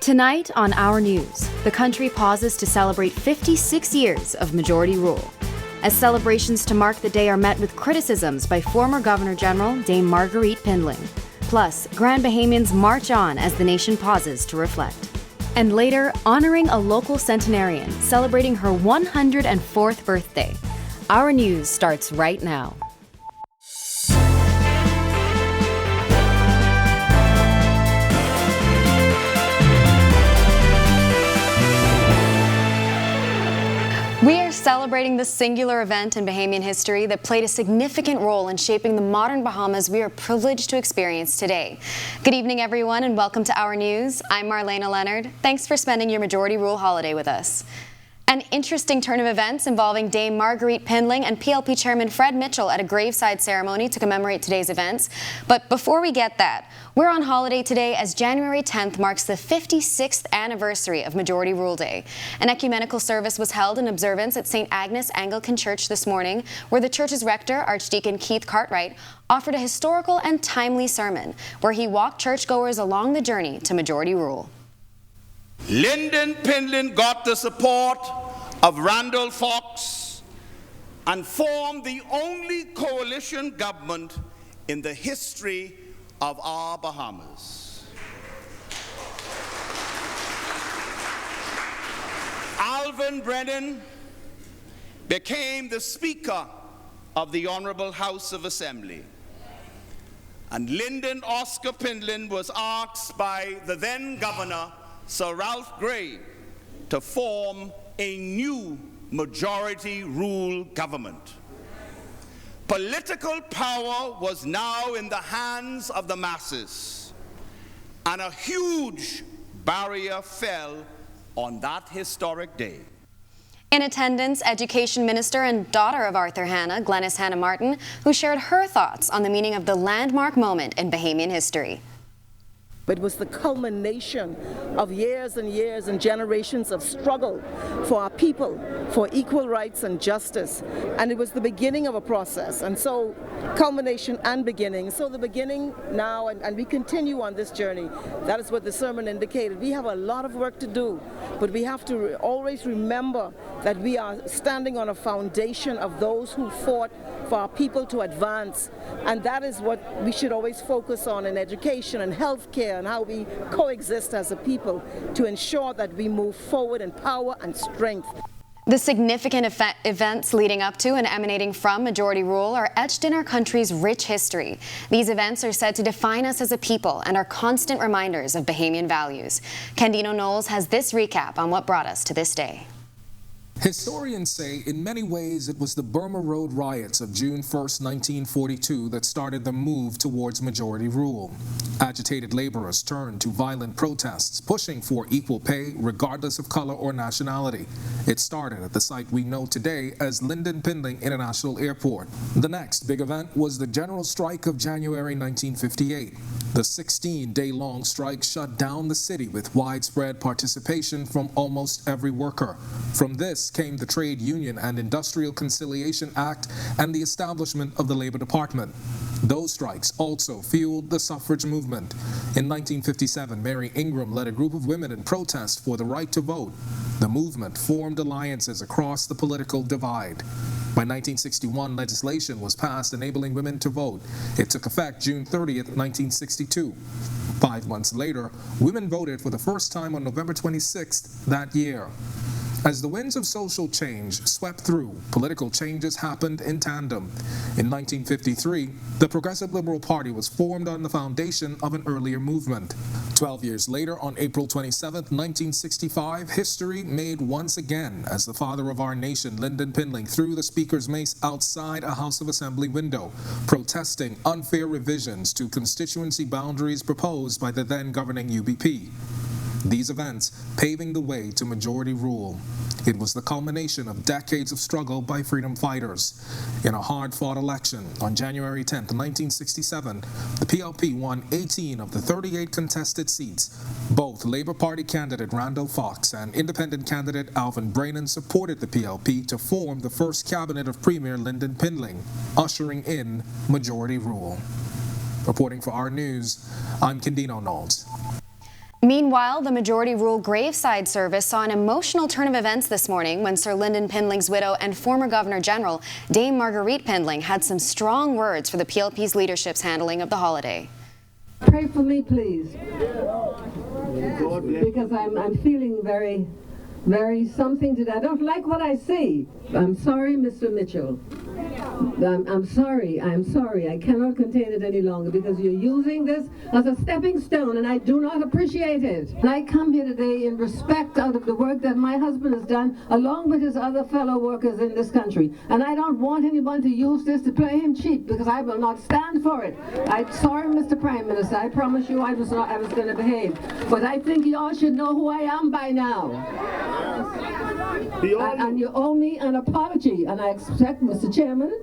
Tonight on Our News, the country pauses to celebrate 56 years of majority rule. As celebrations to mark the day are met with criticisms by former Governor General Dame Marguerite Pindling. Plus, Grand Bahamians march on as the nation pauses to reflect. And later, honoring a local centenarian celebrating her 104th birthday. Our News starts right now. We are celebrating the singular event in Bahamian history that played a significant role in shaping the modern Bahamas we are privileged to experience today. Good evening, everyone, and welcome to Our News. I'm Marlena Leonard. Thanks for spending your majority rule holiday with us. An interesting turn of events involving Dame Marguerite Pindling and PLP Chairman Fred Mitchell at a graveside ceremony to commemorate today's events. But before we get that, we're on holiday today as January 10th marks the 56th anniversary of Majority Rule Day. An ecumenical service was held in observance at St. Agnes Anglican Church this morning, where the church's rector, Archdeacon Keith Cartwright, offered a historical and timely sermon, where he walked churchgoers along the journey to Majority Rule. Lyndon Pindling got the support of Randall Fox and formed the only coalition government in the history of our Bahamas. Alvin Brennan became the Speaker of the Honorable House of Assembly. And Lyndon Oscar Pindling was asked by the then Governor, Sir Ralph Gray, to form a new majority rule government. Political power was now in the hands of the masses, and a huge barrier fell on that historic day. In attendance, Education Minister and daughter of Arthur Hanna, Glenys Hanna Martin, who shared her thoughts on the meaning of the landmark moment in Bahamian history. It was the culmination of years and years and generations of struggle for our people, for equal rights and justice. And it was the beginning of a process. And so, culmination and beginning. So the beginning now, and we continue on this journey. That is what the sermon indicated. We have a lot of work to do, but we have to always remember that we are standing on a foundation of those who fought for our people to advance. And that is what we should always focus on in education and healthcare, and how we coexist as a people to ensure that we move forward in power and strength. The significant events leading up to and emanating from Majority Rule are etched in our country's rich history. These events are said to define us as a people and are constant reminders of Bahamian values. Candino Knowles has this recap on what brought us to this day. Historians say in many ways it was the Burma Road riots of June 1st, 1942 that started the move towards majority rule. Agitated laborers turned to violent protests, pushing for equal pay regardless of color or nationality. It started at the site we know today as Lyndon Pindling International Airport. The next big event was the general strike of January 1958. The 16-day-long strike shut down the city with widespread participation from almost every worker. From this came the Trade Union and Industrial Conciliation Act and the establishment of the Labor Department. Those strikes also fueled the suffrage movement. In 1957, Mary Ingram led a group of women in protest for the right to vote. The movement formed alliances across the political divide. By 1961, legislation was passed enabling women to vote. It took effect June 30th, 1962. 5 months later, women voted for the first time on November 26th that year. As the winds of social change swept through, political changes happened in tandem. In 1953, the Progressive Liberal Party was formed on the foundation of an earlier movement. 12 years later, on April 27, 1965, history made once again as the father of our nation, Lyndon Pindling, threw the Speaker's mace outside a House of Assembly window, protesting unfair revisions to constituency boundaries proposed by the then governing UBP. These events paving the way to majority rule. It was the culmination of decades of struggle by freedom fighters. In a hard-fought election on January 10, 1967, the PLP won 18 of the 38 contested seats. Both Labour Party candidate Randall Fox and independent candidate Alvin Brennan supported the PLP to form the first cabinet of Premier Lyndon Pindling, ushering in majority rule. Reporting for Our News, I'm Candino Knowles. Meanwhile, the Majority Rule graveside service saw an emotional turn of events this morning when Sir Lyndon Pindling's widow and former Governor General, Dame Marguerite Pindling, had some strong words for the PLP's leadership's handling of the holiday. Pray for me, please, because I'm feeling very something today. I don't like what I see. I'm sorry, Mr. Mitchell. I'm sorry. I cannot contain it any longer because you're using this as a stepping stone and I do not appreciate it. And I come here today in respect out of the work that my husband has done along with his other fellow workers in this country. And I don't want anyone to use this to play him cheap because I will not stand for it. I'm sorry, Mr. Prime Minister. I promise you I was going to behave. But I think you all should know who I am by now. And you owe me an apology, and I expect, Mr. Chairman,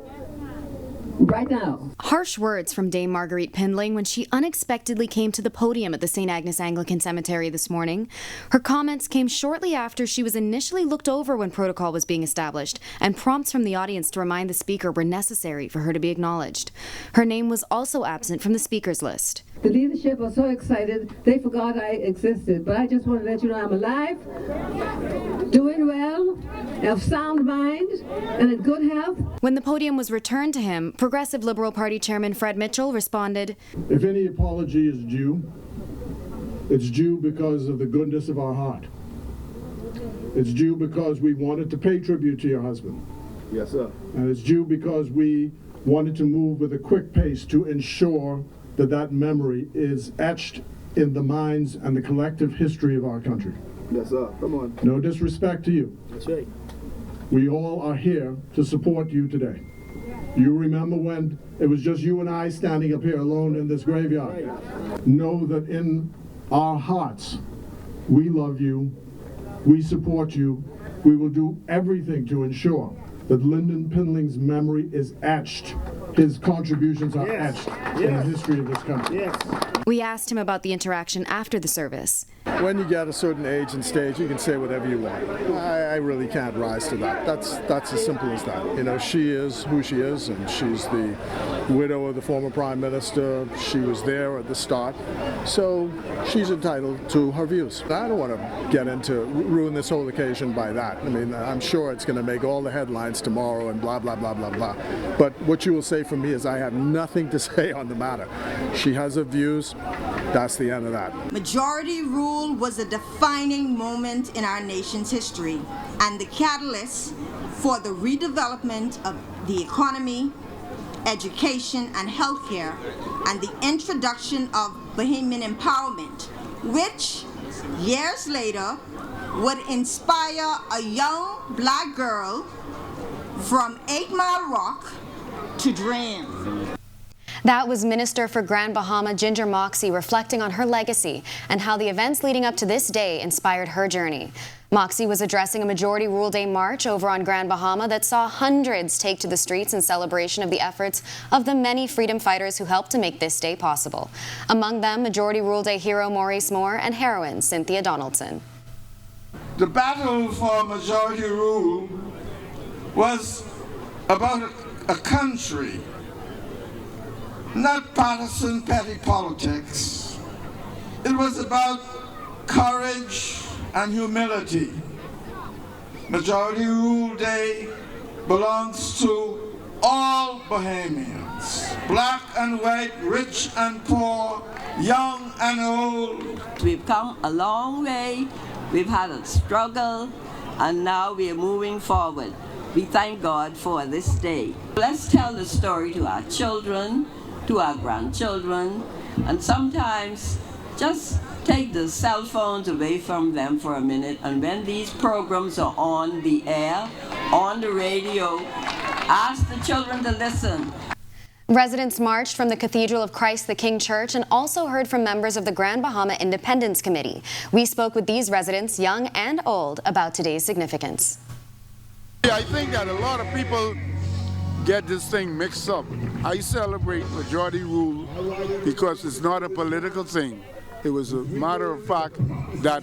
right now. Harsh words from Dame Marguerite Pindling when she unexpectedly came to the podium at the St. Agnes Anglican Cemetery this morning. Her comments came shortly after she was initially looked over when protocol was being established, and prompts from the audience to remind the speaker were necessary for her to be acknowledged. Her name was also absent from the speaker's list. The leadership was so excited, they forgot I existed. But I just want to let you know I'm alive, doing well, have sound mind, and in good health. When the podium was returned to him, Progressive Liberal Party Chairman Fred Mitchell responded, "If any apology is due, it's due because of the goodness of our heart. It's due because we wanted to pay tribute to your husband. Yes, sir. And it's due because we wanted to move with a quick pace to ensure that that memory is etched in the minds and the collective history of our country. Yes, sir. Come on. No disrespect to you. That's right. We all are here to support you today. You remember when it was just you and I standing up here alone in this graveyard. Right. Know that in our hearts, we love you, we support you, we will do everything to ensure that Lyndon Pindling's memory is etched. His contributions are etched in the history of this country. Yes. We asked him about the interaction after the service. When you get a certain age and stage, you can say whatever you want. I really can't rise to that. That's as simple as that. You know, she is who she is, and she's the widow of the former Prime Minister. She was there at the start, so she's entitled to her views. I don't want to get into ruin this whole occasion by that. I mean, I'm sure it's going to make all the headlines tomorrow and blah, blah, blah, blah, blah. But what you will say from me is I have nothing to say on the matter. She has her views. That's the end of that. Majority rule was a defining moment in our nation's history and the catalyst for the redevelopment of the economy, education, and healthcare, and the introduction of Bahamian empowerment, which years later would inspire a young black girl from 8 Mile Rock to dream. That was Minister for Grand Bahama Ginger Moxie reflecting on her legacy and how the events leading up to this day inspired her journey. Moxie was addressing a Majority Rule Day march over on Grand Bahama that saw hundreds take to the streets in celebration of the efforts of the many freedom fighters who helped to make this day possible. Among them, Majority Rule Day hero Maurice Moore and heroine Cynthia Donaldson. The battle for majority rule was about a country, not partisan petty politics. It was about courage and humility. Majority Rule Day belongs to all Bahamians, black and white, rich and poor, young and old. We've come a long way, we've had a struggle, and now we are moving forward. We thank God for this day. Let's tell the story to our children, to our grandchildren, and sometimes just take the cell phones away from them for a minute, and when these programs are on the air, on the radio, ask the children to listen. Residents marched from the Cathedral of Christ the King Church and also heard from members of the Grand Bahama Independence Committee. We spoke with these residents, young and old, about today's significance. I think that a lot of people get this thing mixed up. I celebrate majority rule because it's not a political thing. It was a matter of fact that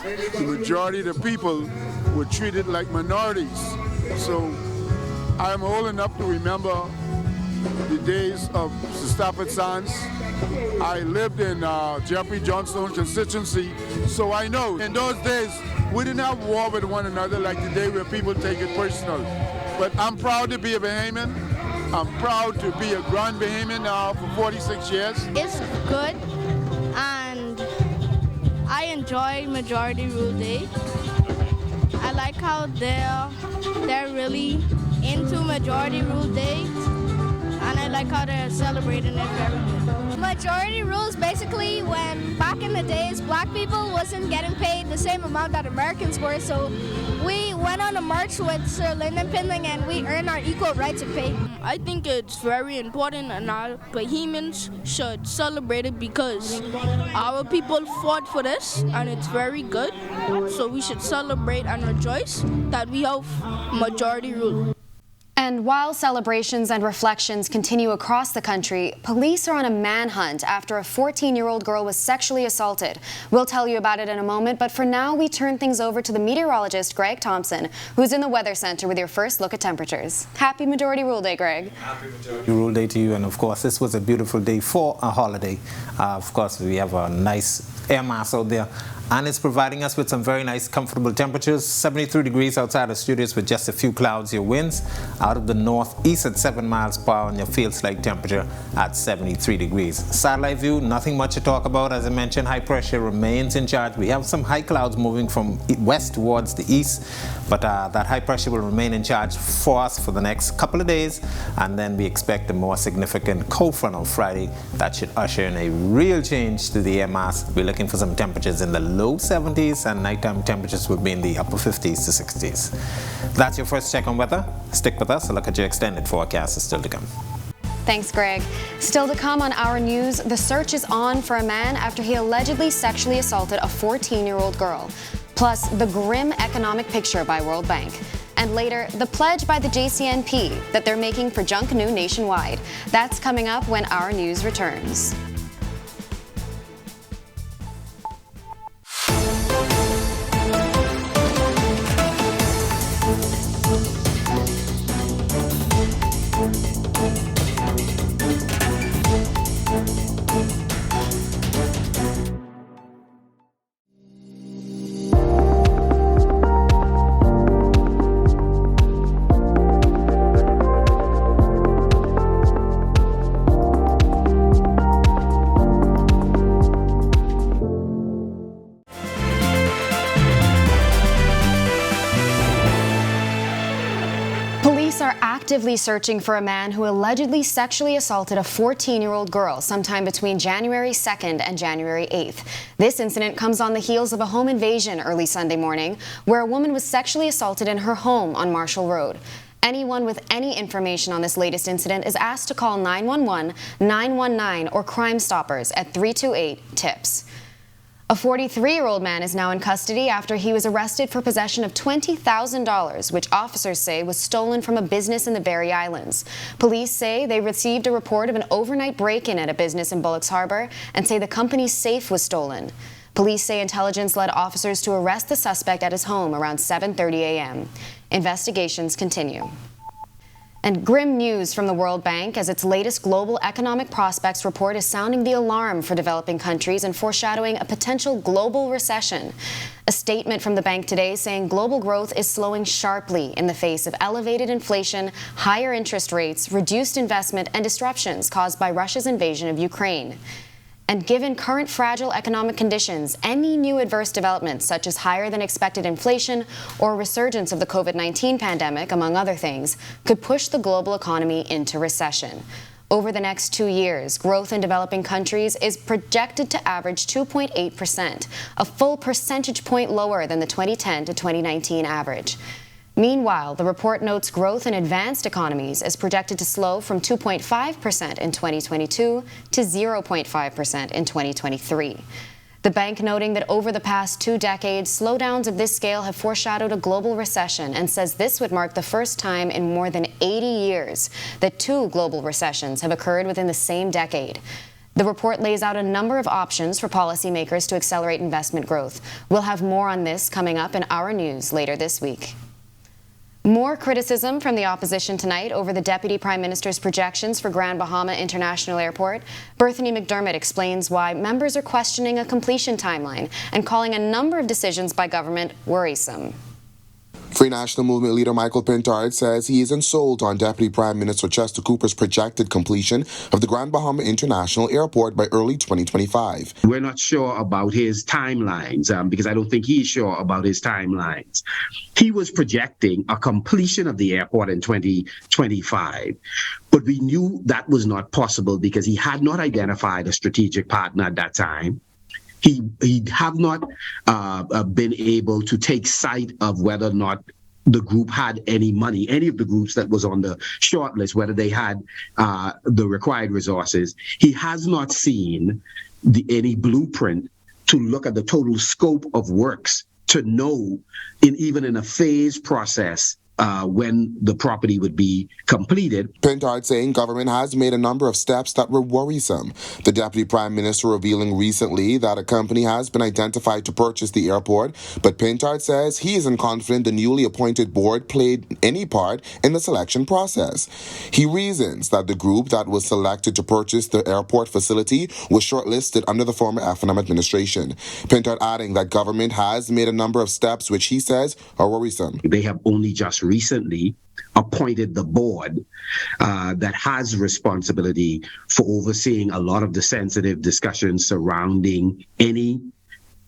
the majority of the people were treated like minorities. So I'm old enough to remember the days of Sir Stafford Sands I lived in Jeffrey Johnstone constituency, so I know. In those days, we didn't have war with one another like today where people take it personal. But I'm proud to be a Bahamian. I'm proud to be a Grand Bahamian now for 46 years. It's good, and I enjoy Majority Rule Day. I like how they're really into Majority Rule Day, and I like how they're celebrating it very good. Majority Rule is basically when back in the days black people wasn't getting paid the same amount that Americans were, so we went on a march with Sir Lyndon Pindling and we earned our equal rights of pay. I think it's very important and our Bahamians should celebrate it because our people fought for this and it's very good, so we should celebrate and rejoice that we have Majority Rule. And while celebrations and reflections continue across the country, police are on a manhunt after a 14-year-old girl was sexually assaulted. We'll tell you about it in a moment, but for now we turn things over to the meteorologist Greg Thompson, who's in the Weather Center with your first look at temperatures. Happy Majority Rule Day, Greg. Happy Majority Rule Day to you, and of course this was a beautiful day for a holiday. Of course we have a nice air mass out there, and it's providing us with some very nice comfortable temperatures. 73 degrees outside the studios with just a few clouds. Your winds out of the northeast at 7 miles per hour, and your feels-like temperature at 73 degrees. Satellite view, nothing much to talk about. As I mentioned, high pressure remains in charge. We have some high clouds moving from west towards the east, but that high pressure will remain in charge for us for the next couple of days, and then we expect a more significant cold front on Friday that should usher in a real change to the air mass. We're looking for some temperatures in the low 70s, and nighttime temperatures will be in the upper 50s to 60s. That's your first check on weather. Stick with us. A look at your extended forecast is still to come. Thanks, Greg. Still to come on Our News, the search is on for a man after he allegedly sexually assaulted a 14-year-old girl. Plus, the grim economic picture by World Bank. And later, the pledge by the JCNP that they're making for Junkanoo nationwide. That's coming up when Our News returns. Actively searching for a man who allegedly sexually assaulted a 14-year-old girl sometime between January 2nd and January 8th. This incident comes on the heels of a home invasion early Sunday morning, where a woman was sexually assaulted in her home on Marshall Road. Anyone with any information on this latest incident is asked to call 911, 919, or Crime Stoppers at 328-TIPS. A 43-year-old man is now in custody after he was arrested for possession of $20,000, which officers say was stolen from a business in the Berry Islands. Police say they received a report of an overnight break-in at a business in Bullocks Harbor and say the company's safe was stolen. Police say intelligence led officers to arrest the suspect at his home around 7:30 a.m. Investigations continue. And grim news from the World Bank as its latest global economic prospects report is sounding the alarm for developing countries and foreshadowing a potential global recession. A statement from the bank today saying global growth is slowing sharply in the face of elevated inflation, higher interest rates, reduced investment, and disruptions caused by Russia's invasion of Ukraine. And given current fragile economic conditions, any new adverse developments, such as higher than expected inflation or resurgence of the COVID-19 pandemic, among other things, could push the global economy into recession. Over the next 2 years, growth in developing countries is projected to average 2.8%, a full percentage point lower than the 2010 to 2019 average. Meanwhile, the report notes growth in advanced economies is projected to slow from 2.5% in 2022 to 0.5% in 2023. The bank noting that over the past 2 decades, slowdowns of this scale have foreshadowed a global recession and says this would mark the first time in more than 80 years that 2 global recessions have occurred within the same decade. The report lays out a number of options for policymakers to accelerate investment growth. We'll have more on this coming up in Our News later this week. More criticism from the opposition tonight over the Deputy Prime Minister's projections for Grand Bahama International Airport. Bethany McDermott explains why members are questioning a completion timeline and calling a number of decisions by government worrisome. Free National Movement leader Michael Pintard says he isn't sold on Deputy Prime Minister Chester Cooper's projected completion of the Grand Bahama International Airport by early 2025. We're not sure about his timelines because I don't think he's sure about his timelines. He was projecting a completion of the airport in 2025, but we knew that was not possible because he had not identified a strategic partner at that time. He have not been able to take sight of whether or not the group had any money, any of the groups that was on the short list, whether they had the required resources. He has not seen any blueprint to look at the total scope of works to know, even in a phased process, when the property would be completed. Pintard saying government has made a number of steps that were worrisome. The Deputy Prime Minister revealing recently that a company has been identified to purchase the airport, but Pintard says he isn't confident the newly appointed board played any part in the selection process. He reasons that the group that was selected to purchase the airport facility was shortlisted under the former F&M administration. Pintard adding that government has made a number of steps which he says are worrisome. They have only just recently appointed the board that has responsibility for overseeing a lot of the sensitive discussions surrounding any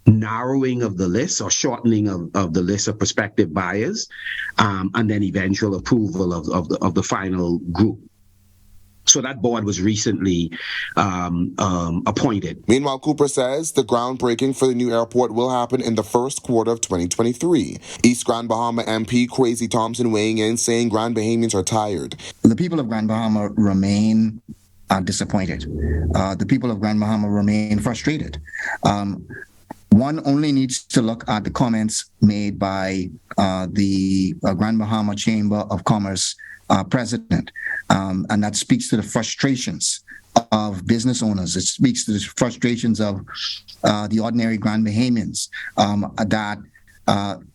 narrowing of the list or shortening of the list of prospective buyers, and then eventual approval of the final group. So that board was recently appointed. Meanwhile, Cooper says the groundbreaking for the new airport will happen in the first quarter of 2023. East Grand Bahama MP Kwesi Thompson weighing in, saying Grand Bahamians are tired. The people of Grand Bahama remain disappointed. The people of Grand Bahama remain frustrated. One only needs to look at the comments made by the Grand Bahama Chamber of Commerce president, and that speaks to the frustrations of business owners. It speaks to the frustrations of the ordinary Grand Bahamians that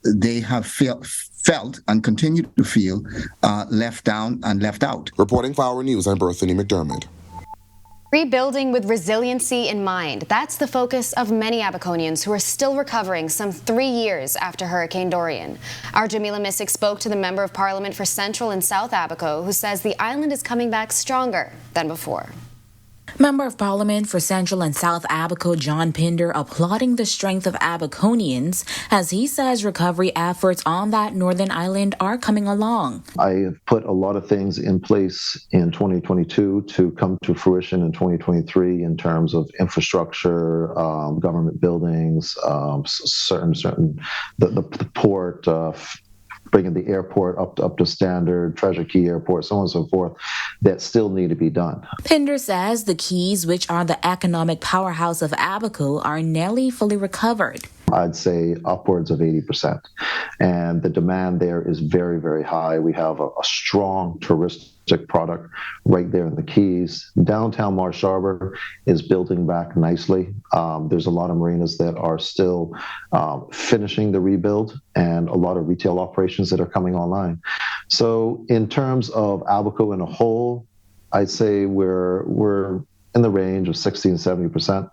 they have felt and continue to feel left down and left out. Reporting for Our News, I'm Bethany McDermott. Rebuilding with resiliency in mind. That's the focus of many Abaconians who are still recovering some 3 years after Hurricane Dorian. Our Jamila Missick spoke to the Member of Parliament for Central and South Abaco, who says the island is coming back stronger than before. Member of Parliament for Central and South Abaco John Pinder applauding the strength of Abaconians as he says recovery efforts on that northern island are coming along. I have put a lot of things in place in 2022 to come to fruition in 2023 in terms of infrastructure, government buildings, the port, bringing the airport up to standard, Treasure Key Airport, so on and so forth, that still need to be done. Pinder says the Keys, which are the economic powerhouse of Abaco, are nearly fully recovered. I'd say upwards of 80%. And the demand there is very, very high. We have a strong touristic product right there in the Keys. Downtown Marsh Harbor is building back nicely. There's a lot of marinas that are still finishing the rebuild and a lot of retail operations that are coming online. So in terms of Abaco in a whole, I'd say we're in the range of 60 and 70%.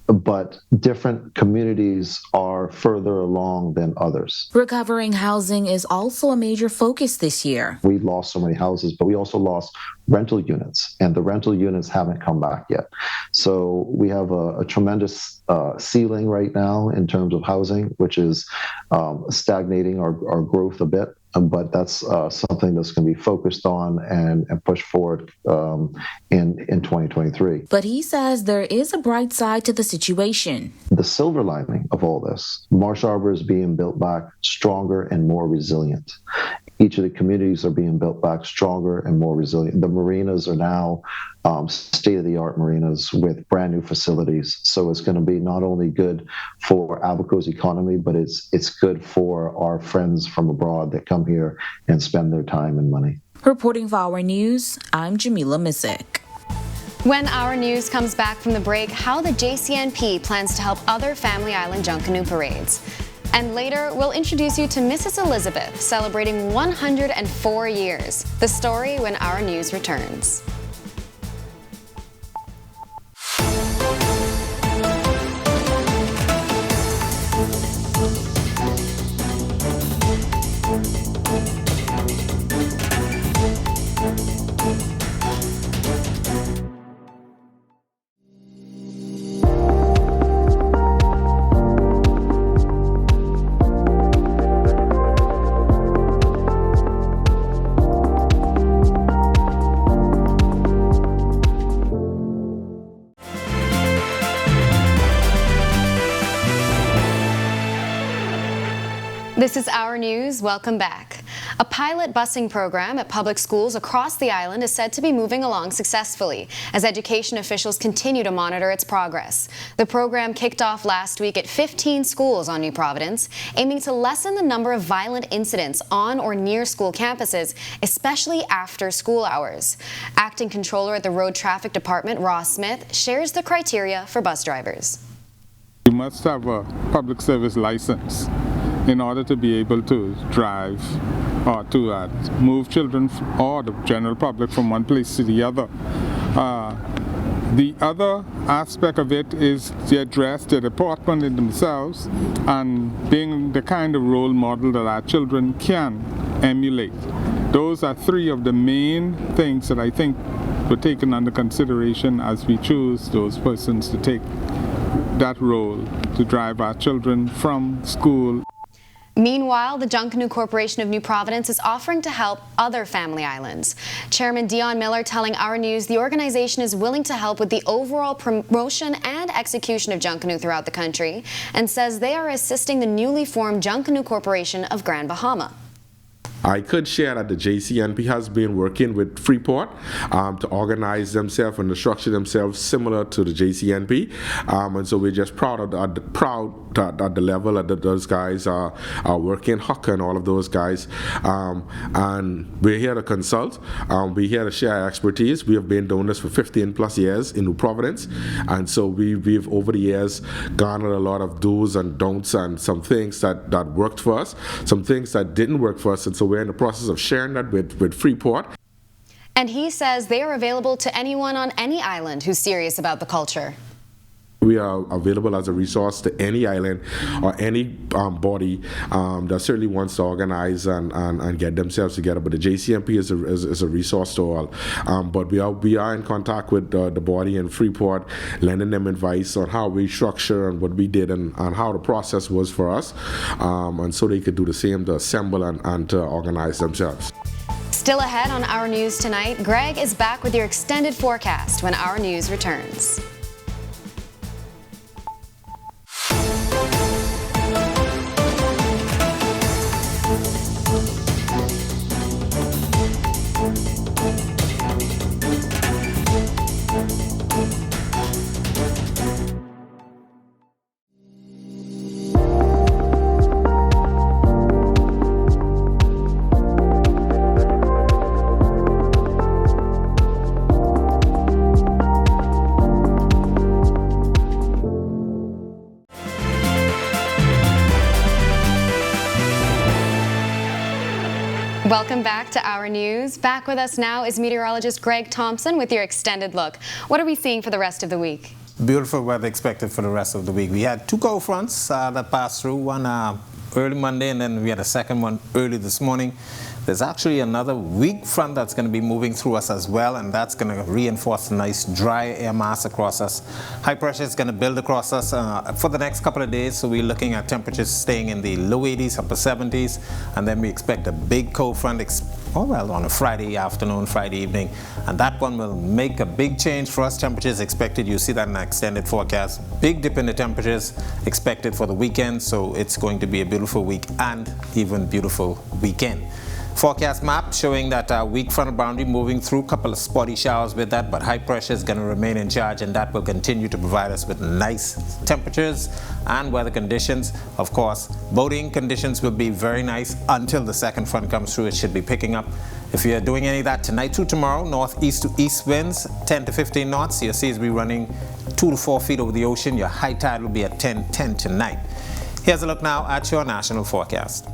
But different communities are further along than others. Recovering housing is also a major focus this year. We lost so many houses, but we also lost rental units, and the rental units haven't come back yet. So we have a tremendous ceiling right now in terms of housing, which is stagnating our growth a bit. But that's something that's going to be focused on and pushed forward in 2023. But he says there is a bright side to the situation. The silver lining of all this, Marsh Harbor is being built back stronger and more resilient. Each of the communities are being built back stronger and more resilient. The marinas are now state-of-the-art marinas with brand new facilities. So it's going to be not only good for Abaco's economy, but it's good for our friends from abroad that come here and spend their time and money. Reporting for Our News, I'm Jamila Missick. When Our News comes back from the break, how the JCNP plans to help other Family Island junk canoe parades. And later, we'll introduce you to Mrs. Elizabeth, celebrating 104 years. The story when our news returns. This is Our News. Welcome back. A pilot busing program at public schools across the island is said to be moving along successfully as education officials continue to monitor its progress. The program kicked off last week at 15 schools on New Providence, aiming to lessen the number of violent incidents on or near school campuses, especially after school hours. Acting Controller at the Road Traffic Department, Ross Smith, shares the criteria for bus drivers. You must have a public service license in order to be able to drive or to move children or the general public from one place to the other. The other aspect of it is to address the department in themselves and being the kind of role model that our children can emulate. Those are three of the main things that I think were taken under consideration as we choose those persons to take that role to drive our children from school. Meanwhile, the Junkanoo Corporation of New Providence is offering to help other family islands. Chairman Dion Miller telling Our News the organization is willing to help with the overall promotion and execution of Junkanoo throughout the country and says they are assisting the newly formed Junkanoo Corporation of Grand Bahama. I could share that the JCNP has been working with Freeport to organize themselves and to structure themselves similar to the JCNP, and so we're just proud at the level that those guys are working, Huck and all of those guys, and we're here to consult, we're here to share our expertise. We have been doing this for 15 plus years in New Providence, and so we've over the years garnered a lot of do's and don'ts and some things that worked for us, some things that didn't work for us, and so we're in the process of sharing that with Freeport. And he says they are available to anyone on any island who's serious about the culture. We are available as a resource to any island or any body that certainly wants to organize and get themselves together. But the JCNP is a resource to all. But we are in contact with the body in Freeport, lending them advice on how we structure and what we did and how the process was for us, and so they could do the same to assemble and to organize themselves. Still ahead on Our News tonight, Greg is back with your extended forecast when Our News returns. Welcome back to Our News. Back with us now is meteorologist Greg Thompson with your extended look. What are we seeing for the rest of the week? Beautiful weather expected for the rest of the week. We had two cold fronts that passed through, one early Monday, and then we had a second one early this morning. There's actually another weak front that's going to be moving through us as well, and that's going to reinforce a nice dry air mass across us. High pressure is going to build across us for the next couple of days, so we're looking at temperatures staying in the low 80s, upper 70s, and then we expect a big cold front on a Friday afternoon, Friday evening, and that one will make a big change for us. Temperatures expected, you see that in the extended forecast. Big dip in the temperatures expected for the weekend, so it's going to be a beautiful week and even beautiful weekend. Forecast map showing that weak frontal boundary moving through, a couple of spotty showers with that, but high pressure is going to remain in charge, and that will continue to provide us with nice temperatures and weather conditions. Of course, boating conditions will be very nice until the second front comes through. It should be picking up. If you're doing any of that tonight through tomorrow, northeast to east winds 10 to 15 knots. Your seas will be running 2 to 4 feet over the ocean. Your high tide will be at 10 tonight. Here's a look now at your national forecast.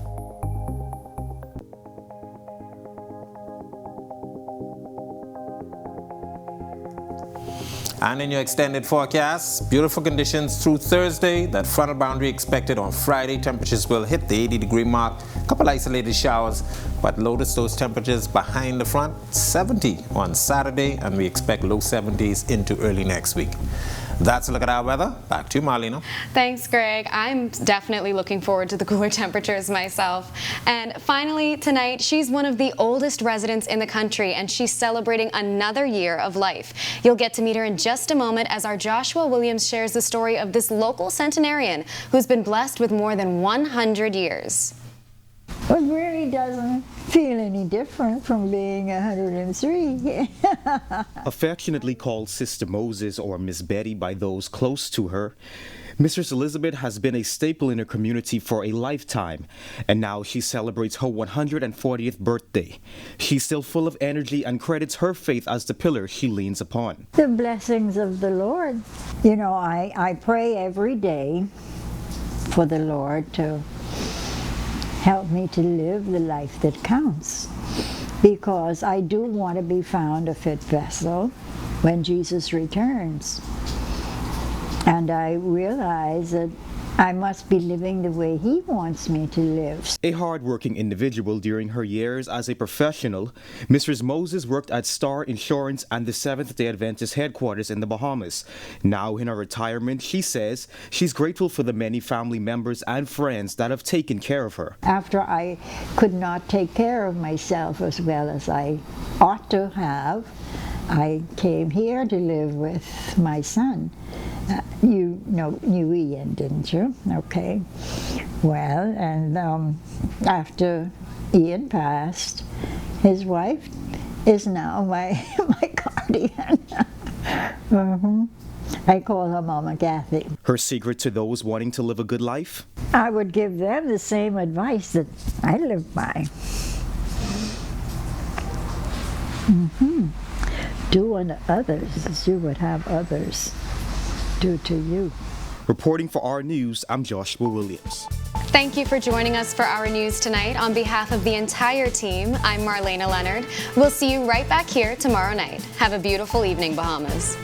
And in your extended forecast, beautiful conditions through Thursday. That frontal boundary expected on Friday. Temperatures will hit the 80-degree mark. A couple isolated showers, but notice those temperatures behind the front. 70 on Saturday, and we expect low 70s into early next week. That's a look at our weather. Back to you, Marlena. Thanks, Greg. I'm definitely looking forward to the cooler temperatures myself. And finally, tonight, she's one of the oldest residents in the country, and she's celebrating another year of life. You'll get to meet her in just a moment as our Joshua Williams shares the story of this local centenarian who's been blessed with more than 100 years. Well, it really doesn't feel any different from being 103. Affectionately called Sister Moses or Miss Betty by those close to her, Mistress Elizabeth has been a staple in her community for a lifetime, and now she celebrates her 140th birthday. She's still full of energy and credits her faith as the pillar she leans upon. The blessings of the Lord. You know, I pray every day for the Lord to help me to live the life that counts, because I do want to be found a fit vessel when Jesus returns. And I realize that I must be living the way He wants me to live. A hard-working individual during her years as a professional, Mrs. Moses worked at Star Insurance and the Seventh-day Adventist headquarters in the Bahamas. Now in her retirement, she says she's grateful for the many family members and friends that have taken care of her. After I could not take care of myself as well as I ought to have, I came here to live with my son. You knew Ian, didn't you? Okay. Well, and after Ian passed, his wife is now my guardian. I call her Mama Kathy. Her secret to those wanting to live a good life? I would give them the same advice that I live by. Do unto others as you would have others do to you. Reporting for Our News, I'm Joshua Williams. Thank you for joining us for Our News tonight. On behalf of the entire team, I'm Marlena Leonard. We'll see you right back here tomorrow night. Have a beautiful evening, Bahamas.